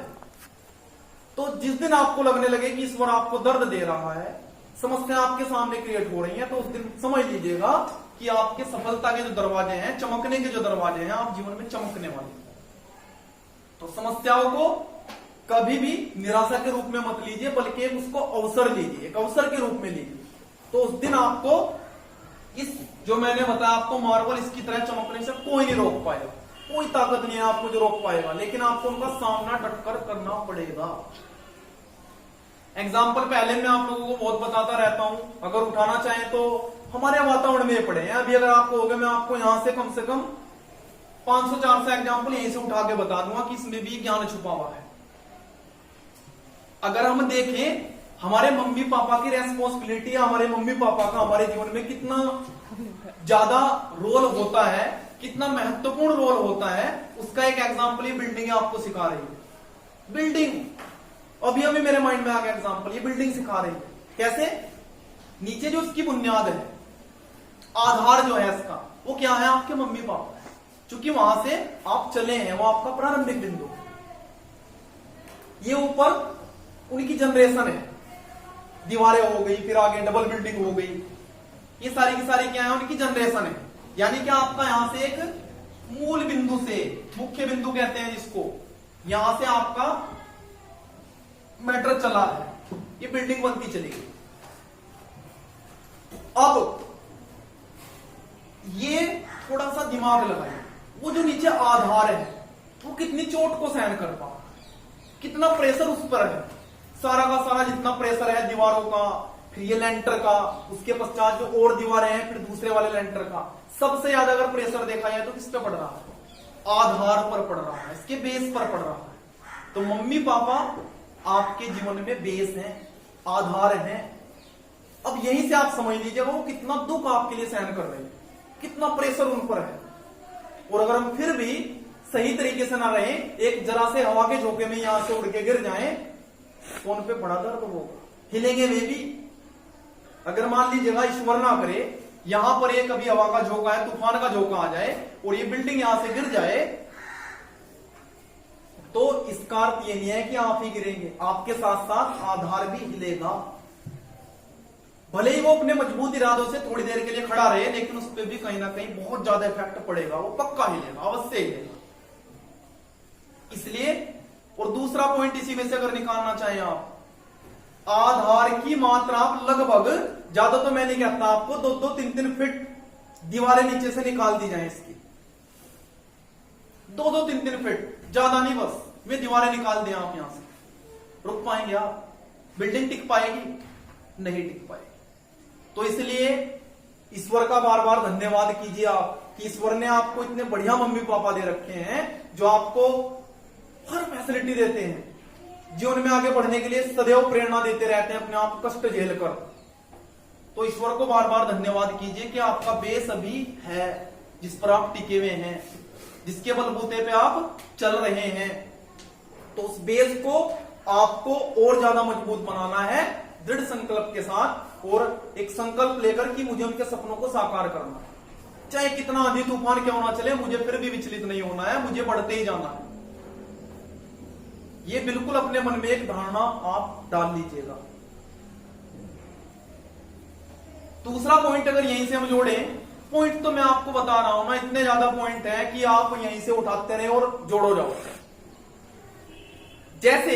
तो जिस दिन आपको लगने लगे कि ईश्वर आपको दर्द दे रहा है, समस्या आपके सामने क्रिएट हो रही है, तो उस दिन समझ लीजिएगा कि आपके सफलता के जो दरवाजे हैं, चमकने के जो दरवाजे हैं, आप जीवन में चमकने वाले हैं। तो समस्याओं को कभी भी निराशा के रूप में मत लीजिए, बल्कि उसको अवसर लीजिए, एक अवसर के रूप में लीजिए। तो उस दिन आपको इस जो मैंने बताया आपको मार्बल इसकी तरह चमकने से कोई नहीं रोक पाएगा, कोई ताकत नहीं है आपको जो रोक पाएगा, लेकिन आपको उनका सामना डटकर करना पड़ेगा। एग्जाम्पल पहले मैं आप लोगों को बहुत बताता रहता हूं, अगर उठाना चाहें तो हमारे वातावरण में पड़े हैं। अभी अगर आपको होगा, मैं आपको यहां से कम 500-400 एग्जाम्पल यहीं से उठा के बता दूंगा कि इसमें भी ज्ञान छुपा हुआ है। अगर हम देखें हमारे मम्मी पापा की रेस्पॉन्सिबिलिटी, हमारे मम्मी पापा का हमारे जीवन में कितना ज्यादा रोल होता है, कितना महत्वपूर्ण रोल होता है, उसका एक एग्जाम्पल ये बिल्डिंग आपको सिखा रही है। बिल्डिंग अभी अभी मेरे माइंड में आ गया एग्जाम्पल, ये बिल्डिंग सिखा रही है। कैसे? नीचे जो उसकी बुनियाद है, आधार जो है इसका, वो क्या है? आपके मम्मी पापा है। क्योंकि वहां से आप चले हैं, वो आपका प्रारंभिक बिंदु। ये ऊपर उनकी जनरेशन है, दीवारें हो गई, फिर आगे डबल बिल्डिंग हो गई, ये सारी की सारी क्या है? उनकी जनरेशन है। यानी कि आपका यहां से एक मूल बिंदु से, मुख्य बिंदु कहते हैं जिसको, यहां से आपका मैटर चला है, ये बिल्डिंग बनती चली गई। अब ये थोड़ा सा दिमाग लगाइए, वो जो नीचे आधार है वो कितनी चोट को सहन कर पा, कितना प्रेशर उस पर है, सारा का सारा जितना प्रेशर है दीवारों का, फिर ये लेंटर का, उसके पश्चात जो और दीवारें हैं, फिर दूसरे वाले लेंटर का, सबसे ज्यादा अगर प्रेशर देखा जाए तो किस पे पड़ रहा है? आधार पर पड़ रहा है, इसके बेस पर पड़ रहा है। तो मम्मी पापा आपके जीवन में बेस हैं, आधार हैं। अब यहीं से आप समझ लीजिएगा वो कितना दुख आपके लिए सहन कर रहे हैं, कितना प्रेशर उन पर है। और अगर हम फिर भी सही तरीके से ना रहे, एक जरा से हवा के झोंके में यहां से उड़ के गिर जाएं, तो उन पे बड़ा दर्द होगा, हिलेंगे वे भी। अगर मान लीजिएगा ईश्वर ना करे, यहां पर एक कभी हवा का झोंका है, तूफान का झोंका आ जाए और ये बिल्डिंग यहां से गिर जाए, तो इसका अर्थ ये नहीं है कि आप ही गिरेंगे, आपके साथ साथ आधार भी हिलेगा। भले ही वो अपने मजबूत इरादों से थोड़ी देर के लिए खड़ा रहे, लेकिन उस पर भी कहीं ना कहीं बहुत ज्यादा इफेक्ट पड़ेगा, वो पक्का हिलेगा, अवश्य हिलेगा। इसलिए, और दूसरा पॉइंट इसी में से अगर निकालना चाहें आप, आधार की मात्रा आप लगभग, ज्यादा तो मैं नहीं कहता आपको, 2-3 फीट दीवारें नीचे से निकाल दी जाए इसकी, 2-3 फीट, ज्यादा नहीं, बस वे दीवारें निकाल दें आप यहां से, रुक पाएंगे आप? बिल्डिंग टिक पाएगी? नहीं टिक पाएगी। तो इसलिए ईश्वर का बार बार धन्यवाद कीजिए आप कि ईश्वर ने आपको इतने बढ़िया मम्मी पापा दे रखे हैं जो आपको हर फैसिलिटी देते हैं, जीवन में आगे बढ़ने के लिए सदैव प्रेरणा देते रहते हैं, अपने आप कष्ट झेल कर। तो ईश्वर को बार बार धन्यवाद कीजिए कि आपका बेस अभी है, जिस पर आप टिके हुए हैं, जिसके बलबूते पे आप चल रहे हैं। तो उस बेस को आपको और ज्यादा मजबूत बनाना है, दृढ़ संकल्प के साथ, और एक संकल्प लेकर कि मुझे उनके सपनों को साकार करना है। चाहे कितना आंधी तूफान क्यों ना चले, मुझे फिर भी विचलित नहीं होना है, मुझे बढ़ते ही जाना है। ये बिल्कुल अपने मन में एक धारणा आप डाल लीजिएगा। दूसरा पॉइंट अगर यहीं से हम जोड़े, पॉइंट तो मैं आपको बता रहा हूं ना, इतने ज्यादा पॉइंट है कि आप यहीं से उठाते रहे और जोड़ो जाओ। जैसे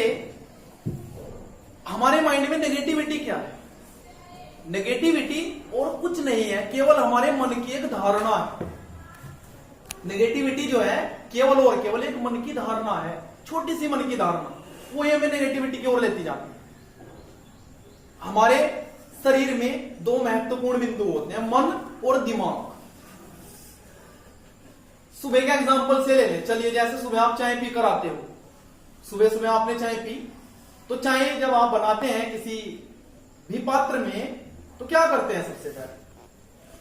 हमारे माइंड में नेगेटिविटी क्या है? नेगेटिविटी और कुछ नहीं है, केवल हमारे मन की एक धारणा है। नेगेटिविटी जो है केवल और केवल एक मन की धारणा है, छोटी सी मन की धारणा, वो ये हमें नेगेटिविटी की ओर लेती जाती है। हमारे शरीर में 2 महत्वपूर्ण बिंदु होते हैं, मन और दिमाग। सुबह का एग्जांपल से ले ले, चलिए जैसे सुबह आप चाय पी कर आते हो, सुबह सुबह आपने चाय पी, तो चाय जब आप बनाते हैं किसी भी पात्र में, तो क्या करते हैं? सबसे पहले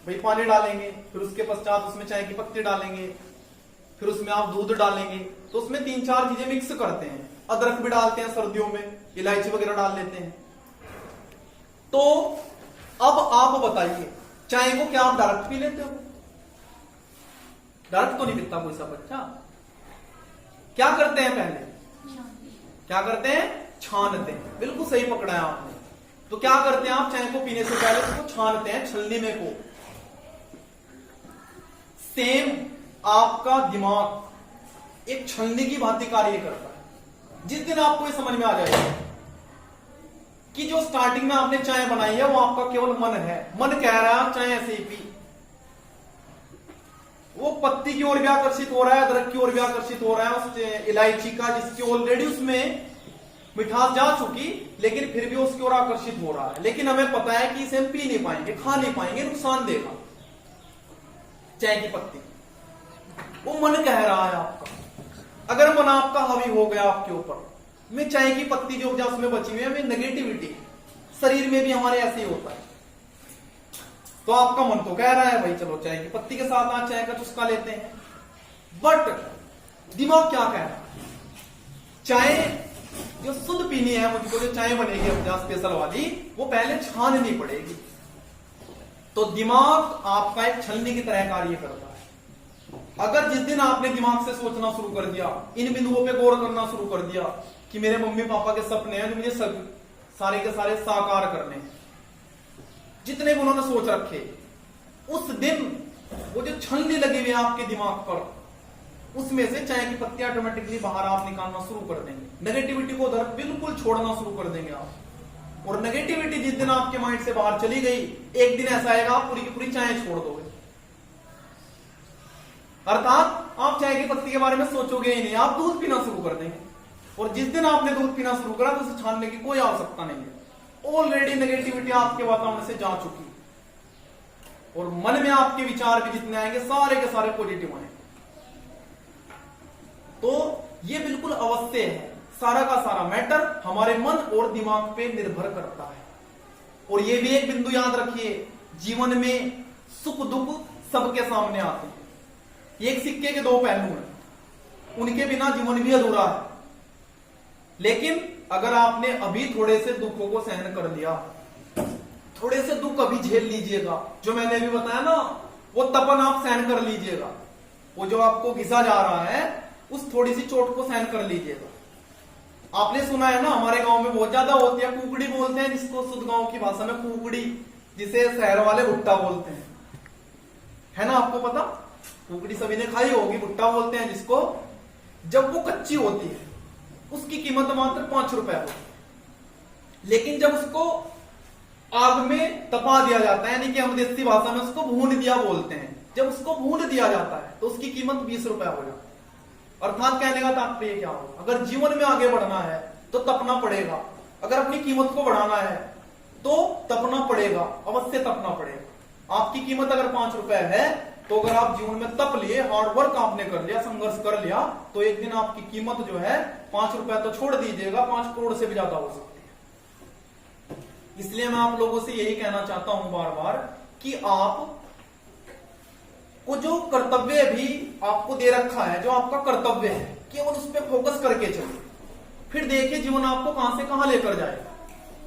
भाई पानी डालेंगे, फिर उसके पश्चात उसमें चाय की पत्ती डालेंगे, फिर उसमें आप दूध डालेंगे, तो उसमें 3-4 चीजें मिक्स करते हैं। अदरक भी डालते हैं सर्दियों में, इलायची वगैरह डाल लेते हैं। तो अब आप बताइए, चाय को क्या आप डायरेक्ट पी लेते हो? डायरेक्ट तो नहीं पीता कोई सा बच्चा। क्या करते हैं पहले? क्या करते हैं? छानते हैं। बिल्कुल सही पकड़ा है आपने। तो क्या करते हैं आप चाय को पीने से पहले उसको छानते हैं छलनी में को। सेम आपका दिमाग एक छलनी की भांति कार्य करता है। जिस दिन आपको ये समझ में आ जाएगा कि जो स्टार्टिंग में आपने चाय बनाई है वो आपका केवल मन है, मन कह रहा है चाय ऐसे ही पी, वो पत्ती की ओर भी आकर्षित हो रहा है, अदरक की ओर भी आकर्षित हो रहा है, उस इलायची का जिसकी ऑलरेडी उसमें मिठास जा चुकी, लेकिन फिर भी उसकी ओर आकर्षित हो रहा है। लेकिन हमें पता है कि इसे हम पी नहीं पाएंगे, खा नहीं पाएंगे, नुकसान देगा चाय की पत्ती। वो मन कह रहा है आपका। अगर मन आपका हावी हो गया आपके ऊपर, में चाय की पत्ती जो उसमें बची हुई है, में नेगेटिविटी, शरीर में भी हमारे ऐसे ही होता है, तो आपका मन तो कह रहा है भाई चलो चाय की पत्ती के साथ आज चाय का चुस्का लेते हैं। बट दिमाग क्या कह रहा है? चाय जो शुद्ध पीनी है मुझको, जो चाय बनेगी अपना स्पेशल वाली, वो पहले छाननी पड़ेगी। तो दिमाग आपका एक छलनी की तरह कार्य करता है। अगर जिस दिन आपने दिमाग से सोचना शुरू कर दिया, इन बिंदुओं पे गौर करना शुरू कर दिया कि मेरे मम्मी पापा के सपने हैं जो मुझे सारे के सारे साकार करने, जितने भी उन्होंने सोच रखे, उस दिन वो जो छलनी लगी हुई है आपके दिमाग पर, उसमें से चाय की पत्ती ऑटोमेटिकली बाहर आप निकालना शुरू कर देंगे। नेगेटिविटी को उधर बिल्कुल छोड़ना शुरू कर देंगे आप। और नेगेटिविटी जिस दिन आपके माइंड से बाहर चली गई, एक दिन ऐसा आएगा आप पूरी की पूरी चाय छोड़ दोगे। अर्थात आप चाय की पत्ती के बारे में सोचोगे ही नहीं, आप दूध पीना शुरू कर देंगे। और जिस दिन आपने दूध पीना शुरू करा तो उसे छानने की कोई आवश्यकता नहीं है। ऑलरेडी नेगेटिविटी आपके वातावरण से जा चुकी, और मन में आपके विचार भी जितने आएंगे सारे के सारे पॉजिटिव आएंगे। तो ये बिल्कुल अवश्य है, सारा का सारा मैटर हमारे मन और दिमाग पे निर्भर करता है। और ये भी एक बिंदु याद रखिए, जीवन में सुख दुख सबके सामने आते हैं, एक सिक्के के दो पहलू हैं, उनके बिना जीवन भी अधूरा है। लेकिन अगर आपने अभी थोड़े से दुखों को सहन कर लिया, थोड़े से दुख अभी झेल लीजिएगा, जो मैंने अभी बताया ना, वो तपन आप सहन कर लीजिएगा, वो जो आपको घिसा जा रहा है उस थोड़ी सी चोट को सहन कर लीजिएगा। आपने सुना है ना, हमारे गांव में बहुत ज्यादा होती है, कुकड़ी बोलते हैं जिसको, शुद्ध गांव की भाषा में कुकड़ी, जिसे शहर वाले भुट्टा बोलते हैं, है ना? आपको पता, कुकड़ी सभी ने खाई होगी, भुट्टा बोलते हैं जिसको। जब वो कच्ची होती है उसकी कीमत मात्र 5 रुपए होती है, लेकिन जब उसको आग में तपा दिया जाता है, यानी कि हम देसी भाषा में उसको भून दिया बोलते हैं, जब उसको भून दिया जाता है तो उसकी कीमत 20 रुपए हो जाती है। अर्थात कहने का तात्पर्य क्या होगा, अगर जीवन में आगे बढ़ना है तो तपना पड़ेगा, अगर अपनी कीमत को बढ़ाना है तो तपना पड़ेगा, अवश्य तपना पड़ेगा। आपकी कीमत अगर 5 रुपए है तो अगर आप जीवन में तप लिए, हार्ड वर्क आपने कर लिया, संघर्ष कर लिया, तो एक दिन आपकी कीमत जो है 5 रुपए तो छोड़ दीजिएगा, 5 करोड़ से भी ज्यादा हो सकती है। इसलिए मैं आप लोगों से यही कहना चाहता हूं बार बार कि आप को जो कर्तव्य भी आपको दे रखा है, जो आपका कर्तव्य है, केवल उस पर फोकस करके चलिए, फिर देखिए जीवन आपको कहां से कहां लेकर जाएगा।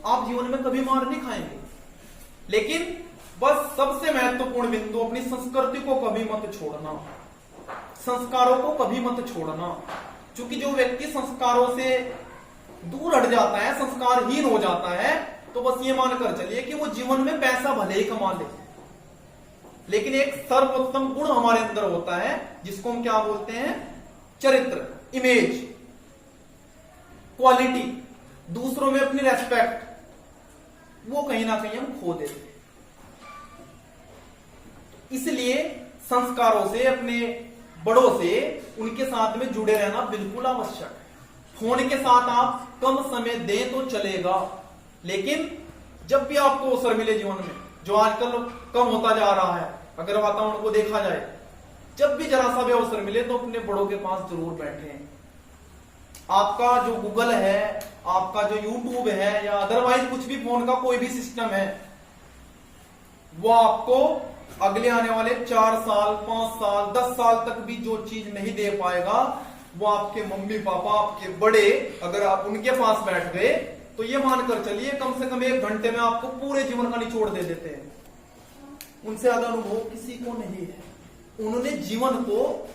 आप जीवन में कभी मार नहीं खाएंगे, लेकिन बस सबसे महत्वपूर्ण बिंदु, अपनी संस्कृति को कभी मत छोड़ना, संस्कारों को कभी मत छोड़ना। क्योंकि जो व्यक्ति संस्कारों से दूर हट जाता है, संस्कारहीन हो जाता है, तो बस ये मानकर चलिए कि वो जीवन में पैसा भले ही कमा ले, लेकिन एक सर्वोत्तम गुण हमारे अंदर होता है जिसको हम क्या बोलते हैं, चरित्र, इमेज, क्वालिटी, दूसरों में अपनी रेस्पेक्ट, वो कहीं ना कहीं हम खो देते हैं। इसलिए संस्कारों से, अपने बड़ों से, उनके साथ में जुड़े रहना बिल्कुल आवश्यक है। फोन के साथ आप कम समय दें तो चलेगा, लेकिन जब भी आपको अवसर मिले जीवन में, जो आजकल कम होता जा रहा है, अगर वातावरण को देखा जाए, जब भी जरा सा भी अवसर मिले तो अपने बड़ों के पास जरूर बैठें। आपका जो गूगल है, आपका जो यूट्यूब है, या अदरवाइज कुछ भी फोन का कोई भी सिस्टम है, वो आपको अगले आने वाले 4 साल, 5 साल, 10 साल तक भी जो चीज नहीं दे पाएगा, वो आपके मम्मी पापा, आपके बड़े, अगर आप उनके पास बैठ गए तो ये मानकर चलिए कम से कम 1 घंटे में आपको पूरे जीवन का निचोड़ दे देते हैं। उनसे ज्यादा अनुभव किसी को नहीं है। उन्होंने जीवन को,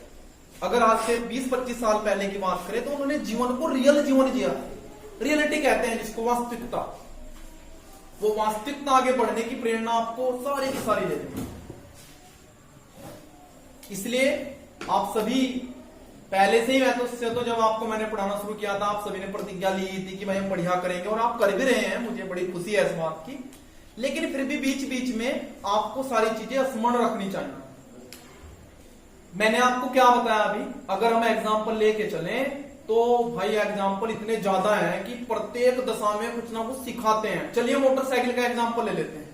अगर आज से 20-25 साल पहले की बात करें तो उन्होंने जीवन को रियल जीवन जिया। रियलिटी कहते हैं जिसको, वास्तविकता। वो वास्तविकता आगे बढ़ने की प्रेरणा आपको सारी की सारी दे देंगे। इसलिए आप सभी पहले से ही, मैं तो जब आपको मैंने पढ़ाना शुरू किया था आप सभी ने प्रतिज्ञा ली थी कि भाई हम बढ़िया करेंगे, और आप कर भी रहे हैं, मुझे बड़ी खुशी है इस बात की। लेकिन फिर भी बीच बीच में आपको सारी चीजें स्मरण रखनी चाहिए। मैंने आपको क्या बताया अभी, अगर हम एग्जाम्पल लेके चलें तो भाई एग्जाम्पल इतने ज्यादा हैं कि प्रत्येक दशा में कुछ ना कुछ सिखाते हैं। चलिए मोटरसाइकिल का एग्जाम्पल ले लेते हैं।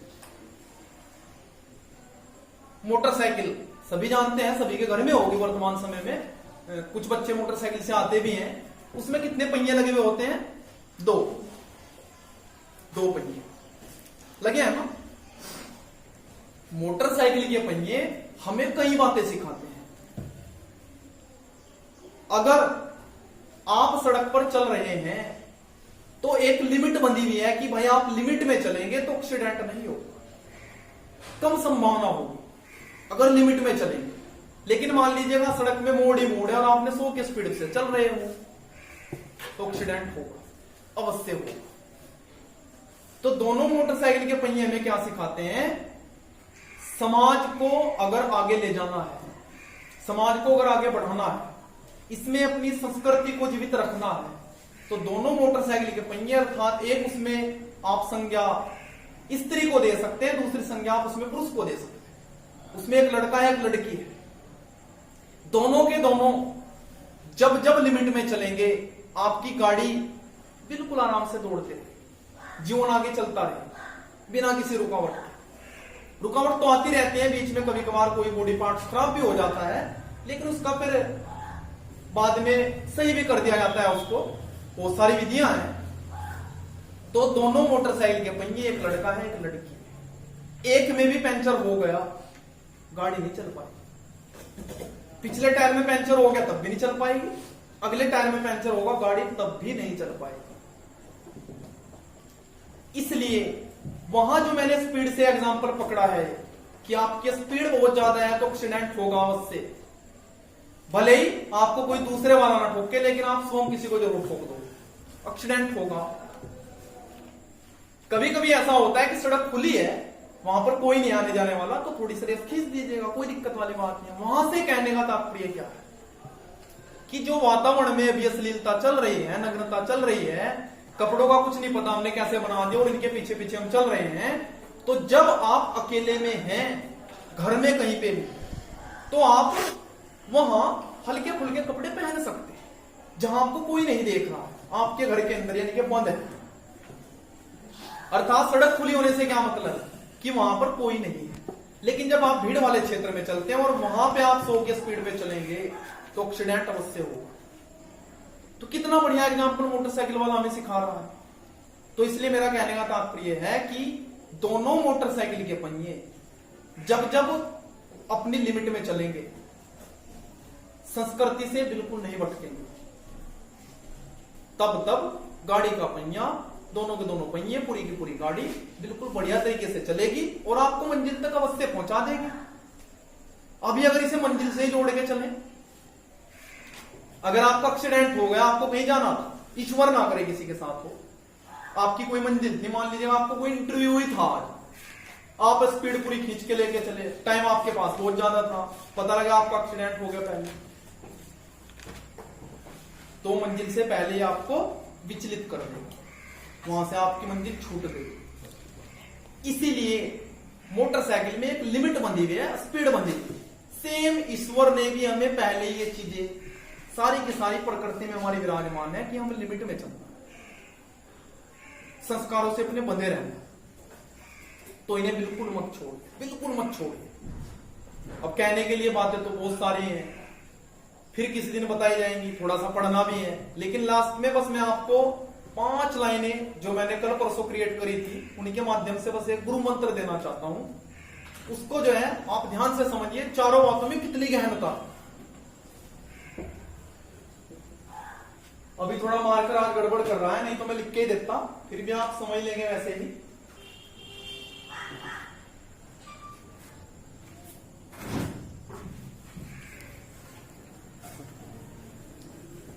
मोटरसाइकिल सभी जानते हैं, सभी के घर में होगी वर्तमान समय में। कुछ बच्चे मोटरसाइकिल से आते भी हैं। उसमें कितने पहिए लगे हुए होते हैं? 2 पहिए लगे हैं ना। मोटरसाइकिल के पहिए हमें कई बातें सिखाते हैं। अगर आप सड़क पर चल रहे हैं तो एक लिमिट बंधी हुई है कि भाई आप लिमिट में चलेंगे तो एक्सीडेंट नहीं होगा, कम संभावना होगी अगर लिमिट में चलेंगे। लेकिन मान लीजिएगा सड़क में मोड़ ही मोड़ है और आपने 100 की स्पीड से चल रहे हो तो एक्सीडेंट होगा, अवश्य होगा। तो दोनों मोटरसाइकिल के पहिए हमें क्या सिखाते हैं? समाज को अगर आगे ले जाना है, समाज को अगर आगे बढ़ाना है, इसमें अपनी संस्कृति को जीवित रखना है, तो दोनों मोटरसाइकिल के पहिए, अर्थात एक उसमें आप संज्ञा स्त्री को दे सकते हैं, दूसरी संज्ञा आप उसमें पुरुष को दे सकते हैं। उसमें एक लड़का है, एक लड़की है। दोनों के दोनों जब जब लिमिट में चलेंगे आपकी गाड़ी बिल्कुल आराम से दौड़ते रहे, जीवन आगे चलता रहे बिना किसी रुकावट के। रुकावट तो आती रहती है बीच में, कभी कभार कोई बॉडी पार्ट खराब भी हो जाता है, लेकिन उसका फिर बाद में सही भी कर दिया जाता है उसको, बहुत सारी विधियां हैं। तो दोनों मोटरसाइकिल के पहिए, एक लड़का है एक लड़की है, एक में भी पंचर हो गया गाड़ी नहीं चल पाएगी। पिछले टायर में पंचर हो गया तब भी नहीं चल पाएगी, अगले टायर में पंचर होगा गाड़ी तब भी नहीं चल पाएगी। इसलिए वहां जो मैंने स्पीड से एग्जांपल पकड़ा है कि आपकी स्पीड बहुत ज्यादा है तो एक्सीडेंट होगा अवश्य। भले ही आपको कोई दूसरे वाला ना ठोके, लेकिन आप स्वयं किसी को जरूर ठोक दो, एक्सीडेंट होगा। कभी कभी ऐसा होता है कि सड़क खुली है, वहां पर कोई नहीं आने जाने वाला, तो थोड़ी सी रेस खींच दीजिएगा, कोई दिक्कत वाली बात नहीं है। वहां से कहने का तात्पर्य क्या है कि जो वातावरण में अभी अश्लीलता चल रही है, नग्नता चल रही है, कपड़ों का कुछ नहीं पता हमने कैसे बना दिया और इनके पीछे पीछे हम चल रहे हैं, तो जब आप अकेले में हैं घर में कहीं पे भी, तो आप वहां हल्के फुल्के कपड़े पहन सकते हैं जहां आपको कोई नहीं देख रहा है, आपके घर के अंदर, यानी कि बंद है। अर्थात सड़क खुली होने से क्या मतलब कि वहां पर कोई नहीं है। लेकिन जब आप भीड़ वाले क्षेत्र में चलते हैं और वहां पे आप 100 की स्पीड पे चलेंगे तो एक्सीडेंट अवश्य होगा। तो कितना बढ़िया एग्जाम्पल मोटरसाइकिल वाला हमें सिखा रहा है। तो इसलिए मेरा कहने का तात्पर्य है कि दोनों मोटरसाइकिल के पहिए जब जब अपनी लिमिट में चलेंगे, संस्कृति से बिल्कुल नहीं भटकेंगे, तब तब गाड़ी का पहिया, दोनों के दोनों पहिए, पूरी की पूरी गाड़ी बिल्कुल बढ़िया तरीके से चलेगी और आपको मंजिल तक अवश्य पहुंचा देगी। अभी अगर इसे मंजिल से ही जोड़ के चले, अगर आपका एक्सीडेंट हो गया, आपको कहीं जाना था, ईश्वर ना करे किसी के साथ हो, आपकी कोई मंजिल थी, मान लीजिए आपको कोई इंटरव्यू हुई था आज, आप स्पीड पूरी खींच के लेके चले, टाइम आपके पास बहुत ज्यादा था, पता लगा आपका एक्सीडेंट हो गया पहले, तो मंजिल से पहले आपको विचलित कर देगा, वहां से आपकी मंजिल छूट गई। इसीलिए मोटरसाइकिल में एक लिमिट बंधी हुई है, स्पीड बंधी हुई है। सेम ईश्वर ने भी हमें पहले ये चीजें सारी की सारी प्रकृति में हमारी विराजमान है कि हम लिमिट में चलना, संस्कारों से अपने बंधे रहना। तो इन्हें बिल्कुल मत छोड़िए, बिल्कुल मत छोड़िए। अब कहने के लिए बातें तो बहुत सारी हैं, फिर किसी दिन बताई जाएंगी, थोड़ा सा पढ़ना भी है, लेकिन लास्ट में बस मैं आपको 5 लाइनें जो मैंने कल परसों क्रिएट करी थी, उनके माध्यम से बस एक गुरु मंत्र देना चाहता हूं। उसको जो है आप ध्यान से समझिए, चारों बातों में कितनी गहनता। अभी थोड़ा मार्कर आज गड़बड़ कर रहा है, नहीं तो मैं लिख के ही देता, फिर भी आप समझ लेंगे वैसे ही।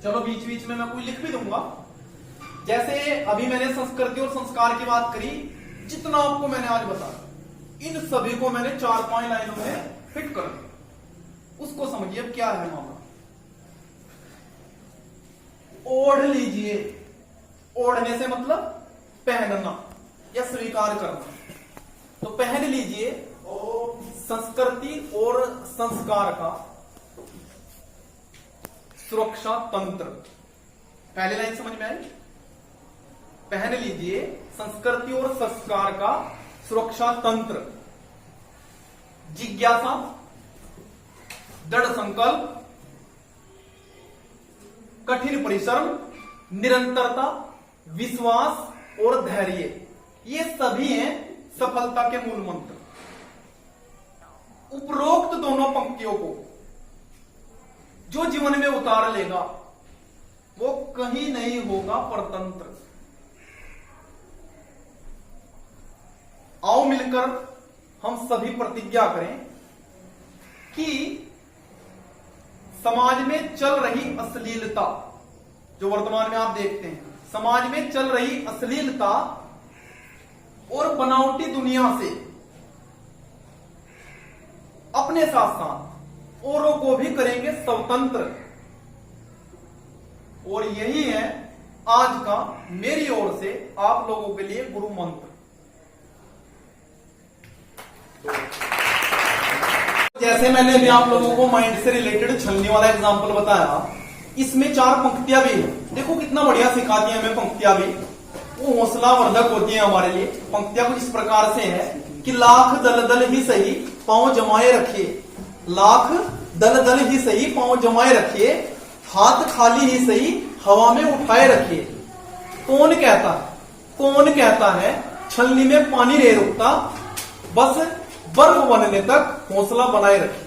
चलो बीच बीच में मैं कोई लिख भी दूंगा। जैसे अभी मैंने संस्कृति और संस्कार की बात करी, जितना आपको मैंने आज बताया इन सभी को मैंने 4-5 लाइनों में फिट कर दिया। उसको समझिए अब क्या है मामला। ओढ़ लीजिए, ओढ़ने से मतलब पहनना या स्वीकार करना। तो पहन लीजिए संस्कृति और संस्कार का सुरक्षा तंत्र। पहली लाइन समझ में आई? पहन लीजिए संस्कृति और संस्कार का सुरक्षा तंत्र। जिज्ञासा, दृढ़ संकल्प, कठिन परिश्रम, निरंतरता, विश्वास और धैर्य, ये सभी हैं सफलता के मूल मंत्र। उपरोक्त दोनों पंक्तियों को जो जीवन में उतार लेगा वो कहीं नहीं होगा परतंत्र। आओ मिलकर हम सभी प्रतिज्ञा करें कि समाज में चल रही अश्लीलता, जो वर्तमान में आप देखते हैं, समाज में चल रही अश्लीलता और बनावटी दुनिया से अपने साथ साथ औरों को भी करेंगे स्वतंत्र। और यही है आज का मेरी ओर से आप लोगों के लिए गुरु मंत्र। जैसे मैंने अभी आप लोगों को माइंड से रिलेटेड छलनी वाला एग्जांपल बताया, इसमें 4 पंक्तियां भी हैं। देखो कितना बढ़िया सिखाती है हमें पंक्तियां भी, वो हौसला वर्धक होती है हमारे लिए। पंक्तियां कुछ इस प्रकार से है कि लाख दलदल ही सही पांव जमाए रखिए, लाख दलदल ही सही पांव जमाए रखिए, हाथ खाली ही सही हवा में उठाए रखिए। कौन कहता है छलनी में पानी नहीं रुकता, बस बर्फ बनने तक हौसला बनाए रखिए।